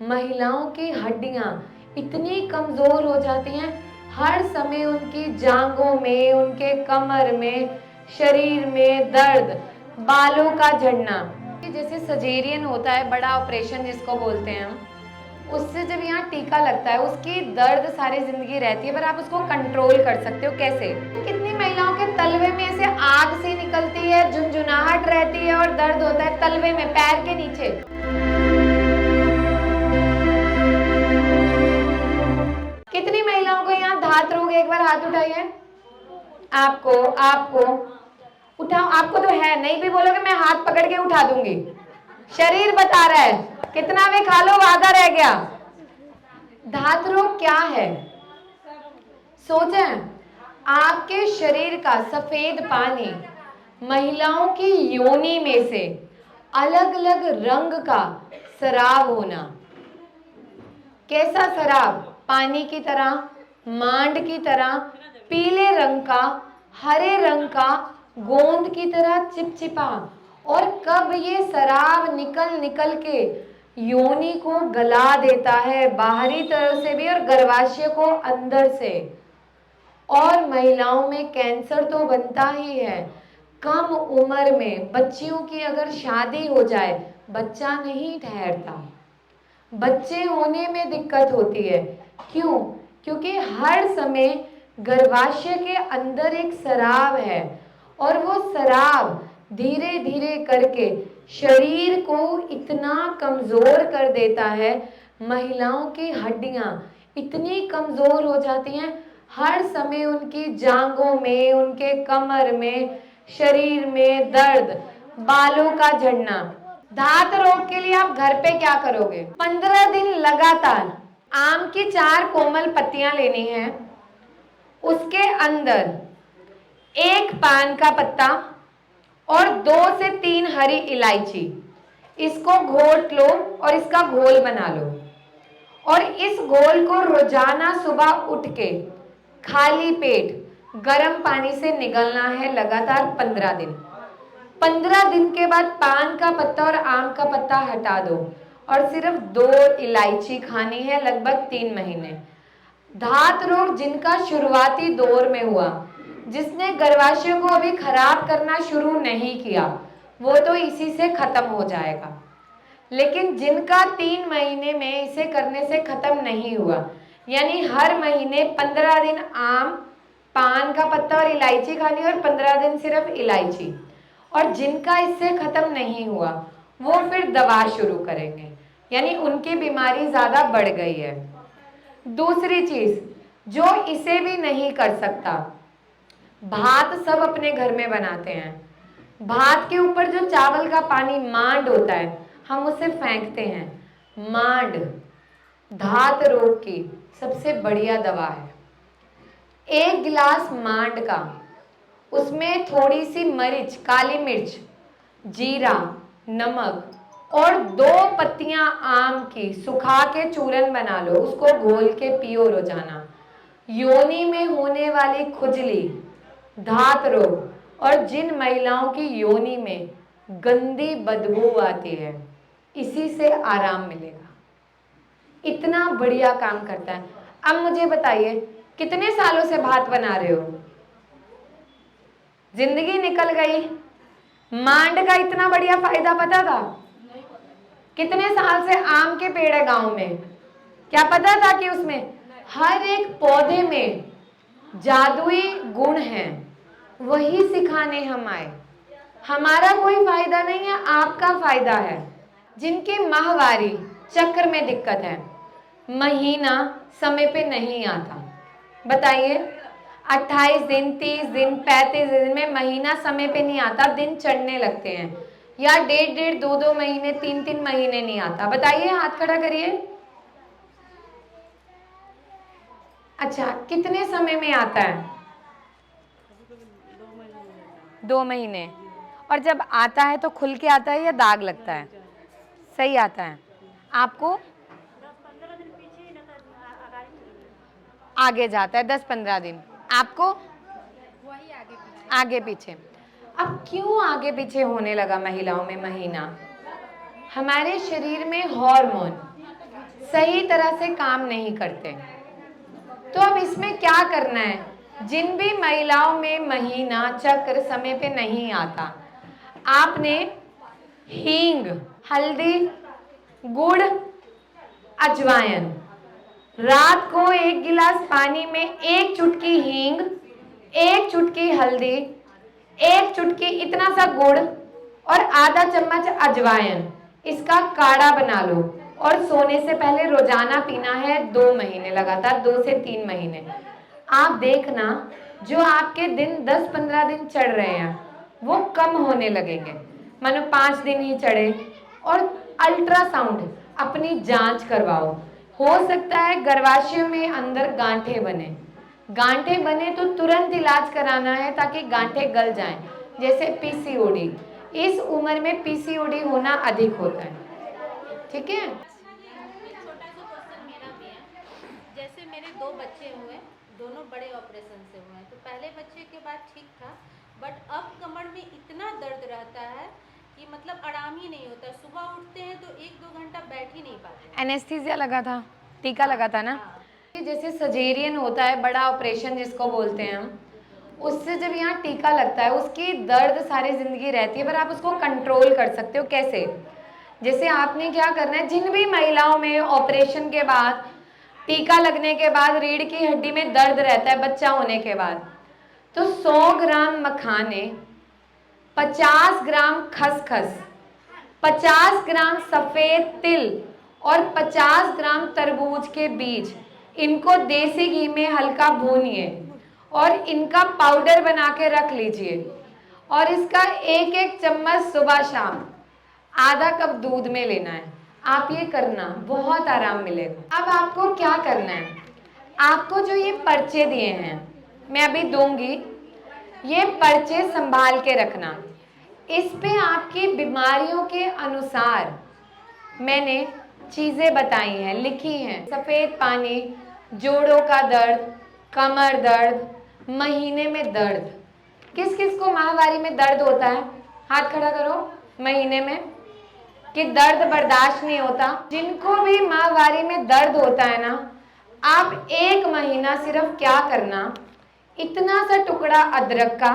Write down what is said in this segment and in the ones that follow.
महिलाओं की हड्डियां इतनी कमजोर हो जाती हैं, हर समय उनकी जांघों में, उनके कमर में, शरीर में दर्द, बालों का झड़ना। जैसे सर्जरी होता है, बड़ा ऑपरेशन जिसको बोलते हैं हम, उससे जब यहाँ टीका लगता है उसकी दर्द सारी जिंदगी रहती है, पर आप उसको कंट्रोल कर सकते हो। कैसे? कितनी महिलाओं के तलवे में ऐसे आग सी निकलती है, झुनझुनाहट रहती है और दर्द होता है तलवे में, पैर के नीचे। कितनी महिलाओं को यहाँ धात रोग? एक बार हाथ उठाइए। आपको उठाओ। आपको तो है, नहीं भी बोलोगे मैं हाथ पकड़ के उठा दूंगी। शरीर बता रहा है, कितना भी खा लो आधा रह गया। धात रोग क्या है? सोचें, आपके शरीर का सफेद पानी महिलाओं की योनि में से अलग अलग रंग का सराब होना। कैसा सराब? पानी की तरह, मांड की तरह, पीले रंग का, हरे रंग का, गोंद की तरह चिपचिपा। और कब ये सराब निकल निकल के योनि को गला देता है, बाहरी तरफ से भी और गर्भाशय को अंदर से। और महिलाओं में कैंसर तो बनता ही है। कम उम्र में बच्चियों की अगर शादी हो जाए, बच्चा नहीं ठहरता, बच्चे होने में दिक्कत होती है। क्यों? क्योंकि हर समय गर्भाशय के अंदर एक सराब है और वो सराब धीरे धीरे करके शरीर को इतना कमजोर कर देता है, महिलाओं की हड्डियां इतनी कमजोर हो जाती हैं, हर समय उनकी जांघों में, उनके कमर में, शरीर में दर्द, बालों का झड़ना। धात रोग के लिए आप घर पे क्या करोगे? 15 दिन लगातार आम की 4 कोमल पत्तियां लेनी है, उसके अंदर 1 पान का पत्ता और 2 से 3 हरी इलायची, इसको घोट लो और इसका घोल बना लो। और इस घोल को रोजाना सुबह उठ के खाली पेट गर्म पानी से निगलना है लगातार 15 दिन। 15 दिन के बाद पान का पत्ता और आम का पत्ता हटा दो और सिर्फ 2 इलायची खानी है लगभग 3 महीने। धात रोग जिनका शुरुआती दौर में हुआ, जिसने गर्भाशय को अभी खराब करना शुरू नहीं किया, वो तो इसी से खत्म हो जाएगा। लेकिन जिनका 3 महीने में इसे करने से खत्म नहीं हुआ, यानी हर महीने 15 दिन आम, पान का पत्ता और इलायची खानी और 15 दिन सिर्फ इलायची, और जिनका इससे खत्म नहीं हुआ वो फिर दवा शुरू करेंगे, यानी उनकी बीमारी ज्यादा बढ़ गई है। दूसरी चीज, जो इसे भी नहीं कर सकता, भात सब अपने घर में बनाते हैं, भात के ऊपर जो चावल का पानी मांड होता है हम उसे फेंकते हैं। मांड धात रोग की सबसे बढ़िया दवा है। 1 गिलास मांड का, उसमें थोड़ी सी मरीच, काली मिर्च, जीरा, नमक और 2 पत्तियां आम की सुखा के चूरन बना लो, उसको घोल के पियो रोजाना। योनि में होने वाली खुजली, धात रोग और जिन महिलाओं की योनि में गंदी बदबू आती है, इसी से आराम मिलेगा। इतना बढ़िया काम करता है। अब मुझे बताइए, कितने सालों से भात बना रहे हो? जिंदगी निकल गई। मांड का इतना बढ़िया फायदा पता था? कितने साल से आम के पेड़ है गांव में, क्या पता था कि उसमें हर एक पौधे में जादुई गुण है? वही सिखाने हम आए। हमारा कोई फायदा नहीं है, आपका फायदा है। जिनके माहवारी चक्र में दिक्कत है, महीना समय पे नहीं आता, बताइए 28 दिन, 30 दिन, 35 दिन में महीना समय पे नहीं आता, दिन चढ़ने लगते हैं, या 1.5 2 महीने, 3 महीने नहीं आता। बताइए, हाथ खड़ा करिए। अच्छा, कितने समय में आता है? 2 महीने। और जब आता है तो खुल के आता है या दाग लगता है? सही आता है। आपको 10-15 दिन पीछे आगे जाता है, 10-15 दिन। आपको वही आगे पीछे। अब क्यों आगे पीछे होने लगा महिलाओं में महीना? हमारे शरीर में हार्मोन सही तरह से काम नहीं करते। तो अब इसमें क्या करना है? जिन भी महिलाओं में महीना चक्र समय पे नहीं आता, आपने हींग, हल्दी, गुड़, अजवाइन, रात को 1 गिलास पानी में 1 चुटकी हींग, 1 चुटकी हल्दी, 1 चुटकी इतना सा गुड़ और आधा चम्मच अजवाइन, इसका काढ़ा बना लो और सोने से पहले रोजाना पीना है 2 महीने लगातार, 2 से 3 महीने। आप देखना जो आपके दिन 10-15 दिन चढ़ रहे हैं वो कम होने लगेंगे, मानो 5 दिन ही चढ़े। और अल्ट्रासाउंड अपनी जांच करवाओ, हो सकता है गर्भाशय में अंदर गांठे बने, गांठे बने तो तुरंत इलाज कराना है ताकि गांठे गल जाएं, जैसे पीसीओडी। इस उम्र में पीसीओडी होना अधिक होता है, ठीक है। एक छोटा सा क्वेश्चन मेरा भी है। जैसे मेरे 2 बच्चे हुए, दोनों बड़े ऑपरेशन से हुए हैं, तो पहले बच्चे के बाद ठीक था, बट अब कमर में इतना दर्द रहता है कि मतलब आराम ही नहीं होता। सुबह उठते हैं तो 1-2 घंटा बैठ ही नहीं पाते। एनेस्थीसिया लगा था, टीका लगा था ना। जैसे सजेरियन होता है, बड़ा ऑपरेशन जिसको बोलते हैं हम, उससे जब यहाँ टीका लगता है उसकी दर्द सारी जिंदगी रहती है, पर आप उसको कंट्रोल कर सकते हो। कैसे? जैसे आपने क्या करना है, जिन भी महिलाओं में ऑपरेशन के बाद, टीका लगने के बाद रीढ़ की हड्डी में दर्द रहता है बच्चा होने के बाद, तो 100 ग्राम मखाने, 50 ग्राम खसखस, 50 ग्राम सफेद तिल और 50 ग्राम तरबूज के बीज, इनको देसी घी में हल्का भूनिए और इनका पाउडर बना के रख लीजिए। और इसका 1-1 चम्मच सुबह शाम आधा कप दूध में लेना है। आप ये करना, बहुत आराम मिलेगा। अब आपको क्या करना है, आपको जो ये पर्चे दिए हैं मैं अभी दूंगी, ये पर्चे संभाल के रखना। इस पे आपकी बीमारियों के अनुसार मैंने चीज़ें बताई हैं, लिखी हैं। सफ़ेद पानी, जोड़ों का दर्द, कमर दर्द, महीने में दर्द। किस किस को माहवारी में दर्द होता है? हाथ खड़ा करो। महीने में कि दर्द बर्दाश्त नहीं होता। जिनको भी माहवारी में दर्द होता है ना, आप 1 महीना सिर्फ क्या करना, इतना सा टुकड़ा अदरक का,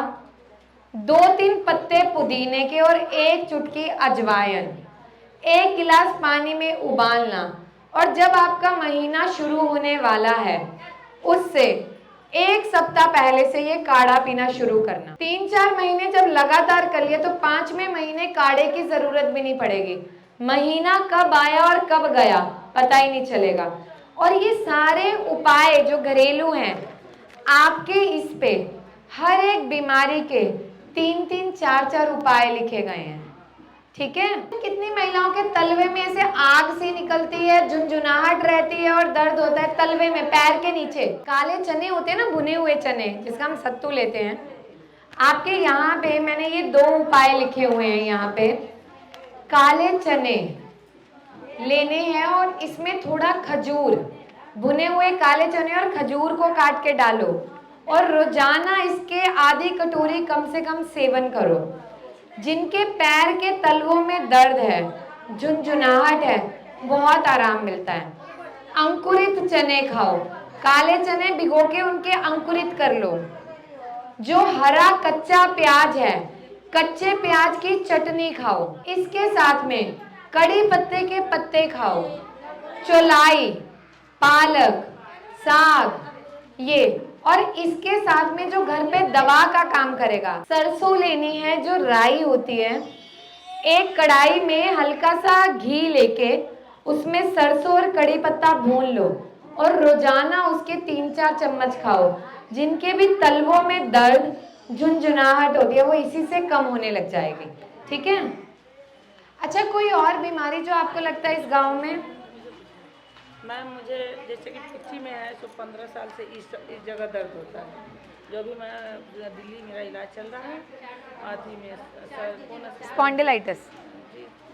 2-3 पत्ते पुदीने के और 1 चुटकी अजवाइन 1 गिलास पानी में उबालना। और जब आपका महीना शुरू होने वाला है उससे 1 सप्ताह पहले से ये काढ़ा पीना शुरू करना। 3-4 महीने जब लगातार कर लिए तो 5वें महीने काढ़े की जरूरत भी नहीं पड़ेगी। महीना कब आया और कब गया पता ही नहीं चलेगा। और ये सारे उपाय जो घरेलू हैं आपके, इस पे हर एक बीमारी के 3-3, 4-4 उपाय लिखे गए हैं, ठीक है। कितनी महिलाओं के तलवे में ऐसे आग सी निकलती है, झुनझुनाहट रहती है और दर्द होता है तलवे में, पैर के नीचे। काले चने होते हैं ना, भुने हुए चने जिसका हम सत्तू लेते हैं, आपके यहाँ पे मैंने ये 2 उपाय लिखे हुए हैं। यहाँ पे काले चने लेने हैं और इसमें थोड़ा खजूर, भुने हुए काले चने और खजूर को काट के डालो और रोजाना इसके आधी कटोरी कम से कम सेवन करो। जिनके पैर के तलवों में दर्द है, झुनझुनाहट है, बहुत आराम मिलता है। अंकुरित चने खाओ, काले चने भिगो के उनके अंकुरित कर लो। जो हरा कच्चा प्याज है, कच्चे प्याज की चटनी खाओ। इसके साथ में कड़ी पत्ते के पत्ते खाओ, चौलाई, पालक, साग, ये। और इसके साथ में जो घर पे दवा का काम करेगा, सरसों लेनी है जो राई होती है, एक कढ़ाई में हल्का सा घी लेके उसमें सरसों और कड़ी पत्ता भून लो और रोजाना उसके 3-4 चम्मच खाओ। जिनके भी तलवों में दर्द, झुनझुनाहट होती है वो इसी से कम होने लग जाएगी, ठीक है। अच्छा, कोई और बीमारी जो आपको लगता है इस गांव में? मैम मुझे जैसे कि पिच्ची में है तो 15 साल से इस जगह दर्द होता है। जो भी मैं दिल्ली मेरा इलाज चल रहा है, आदमी में स्पॉन्डिलाइटिस,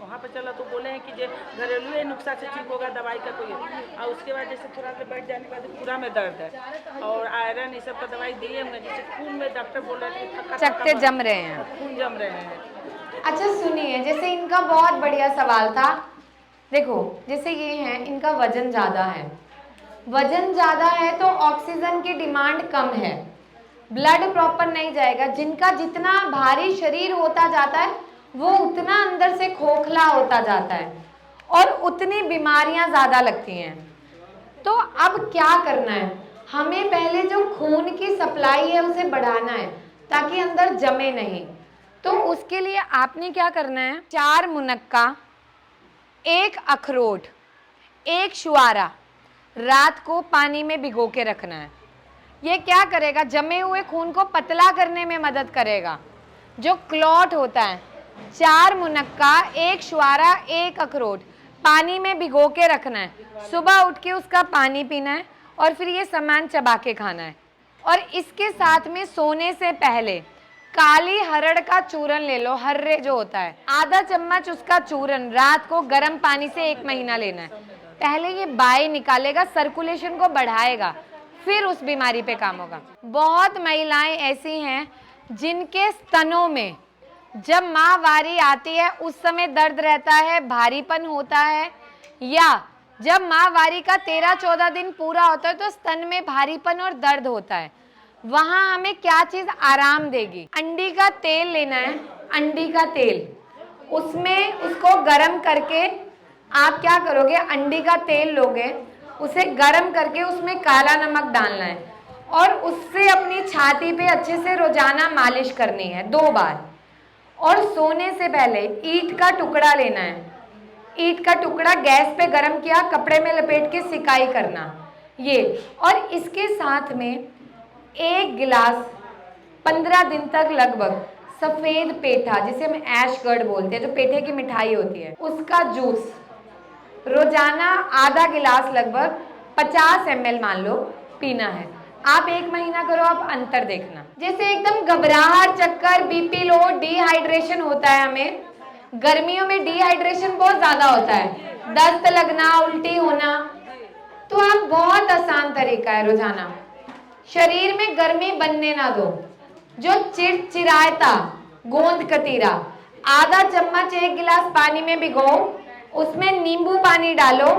वहाँ पे चला तो बोले हैं कि जो घरेलू नुस्खा से ठीक होगा, दवाई का कोई। और उसके बाद जैसे थोड़ा देर बैठ जाने के बाद पूरा में दर्द है और आयरन ये सब का दवाई दिए हुए, जैसे खून में डॉक्टर बोल रहे थे चकते जम रहे हैं, खून जम रहे हैं। अच्छा सुनिए, जैसे इनका बहुत बढ़िया सवाल था देखो जैसे ये हैं, इनका वजन ज़्यादा है, वजन ज़्यादा है तो ऑक्सीजन की डिमांड कम है, ब्लड प्रॉपर नहीं जाएगा। जिनका जितना भारी शरीर होता जाता है वो उतना अंदर से खोखला होता जाता है और उतनी बीमारियां ज़्यादा लगती हैं। तो अब क्या करना है, हमें पहले जो खून की सप्लाई है उसे बढ़ाना है ताकि अंदर जमे नहीं। तो उसके लिए आपने क्या करना है, 4 मुनक्का, 1 अखरोट, 1 शुआरा रात को पानी में भिगो के रखना है। ये क्या करेगा, जमे हुए खून को पतला करने में मदद करेगा। जो क्लॉट होता है, 4 मुनक्का, 1 शुआरा, 1 अखरोट पानी में भिगो के रखना है, सुबह उठ के उसका पानी पीना है और फिर ये सामान चबा के खाना है। और इसके साथ में सोने से पहले काली हरड़ का चूरन ले लो, हर्रे जो होता है, आधा चम्मच उसका चूरन रात को गर्म पानी से 1 महीना लेना है। पहले ये बाई निकालेगा, सर्कुलेशन को बढ़ाएगा, फिर उस बीमारी पे काम होगा। बहुत महिलाएं ऐसी हैं जिनके स्तनों में जब माहवारी आती है उस समय दर्द रहता है, भारीपन होता है, या जब माहवारी का 13-14 दिन पूरा होता है तो स्तन में भारीपन और दर्द होता है। वहां हमें क्या चीज आराम देगी, अंडी का तेल लेना है, अंडी का तेल, उसमें उसको गर्म करके आप क्या करोगे, अंडी का तेल लोगे, उसे गर्म करके उसमें काला नमक डालना है और उससे अपनी छाती पे अच्छे से रोजाना मालिश करनी है 2 बार। और सोने से पहले ईंट का टुकड़ा लेना है, ईंट का टुकड़ा गैस पे गरम किया, कपड़े में लपेट के सिकाई करना ये। और इसके साथ में 1 गिलास 15 दिन तक लगभग सफ़ेद पेठा, जिसे हम ऐशगढ़ बोलते हैं, जो पेठे की मिठाई होती है, उसका जूस रोजाना आधा गिलास लगभग 50 ml मान लो पीना है। आप 1 महीना करो, आप अंतर देखना। जैसे एकदम घबराहट, चक्कर, बीपी लो, डिहाइड्रेशन होता है, हमें गर्मियों में डिहाइड्रेशन बहुत ज्यादा होता है, दस्त लगना, उल्टी होना, तो आप बहुत आसान तरीका है, रोजाना शरीर में गर्मी बनने ना दो। जो चिड़चिड़ाता गोंद कतीरा आधा चम्मच 1 गिलास पानी में भिगो, उसमें नींबू पानी डालो,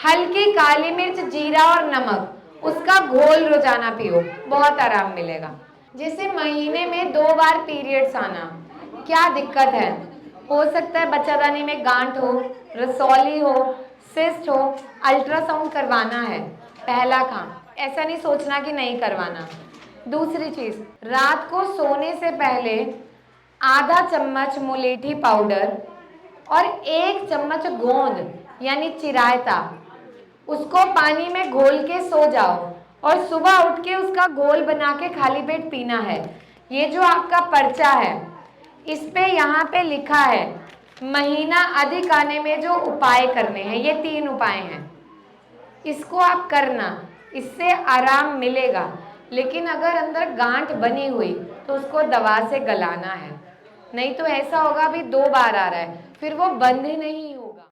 हल्की काली मिर्च, जीरा और नमक, उसका घोल रोजाना पियो, बहुत आराम मिलेगा। जैसे महीने में 2 बार पीरियड्स आना, क्या दिक्कत है, हो सकता है बच्चादानी में गांठ हो, रसौली हो, सिस्ट हो, अल्ट्रासाउंड करवाना है, पहला काम। ऐसा नहीं सोचना कि नहीं करवाना। दूसरी चीज, रात को सोने से पहले आधा चम्मच मुलेठी पाउडर और 1 चम्मच गोंद यानी चिरायता, उसको पानी में घोल के सो जाओ और सुबह उठ के उसका घोल बना के खाली पेट पीना है। ये जो आपका पर्चा है, इस पे यहाँ पे लिखा है महीना अधिक आने में जो उपाय करने हैं, ये 3 उपाय हैं, इसको आप करना, इससे आराम मिलेगा। लेकिन अगर अंदर गांठ बनी हुई तो उसको दवा से गलाना है, नहीं तो ऐसा होगा अभी 2 बार आ रहा है, फिर वो बंद ही नहीं हो।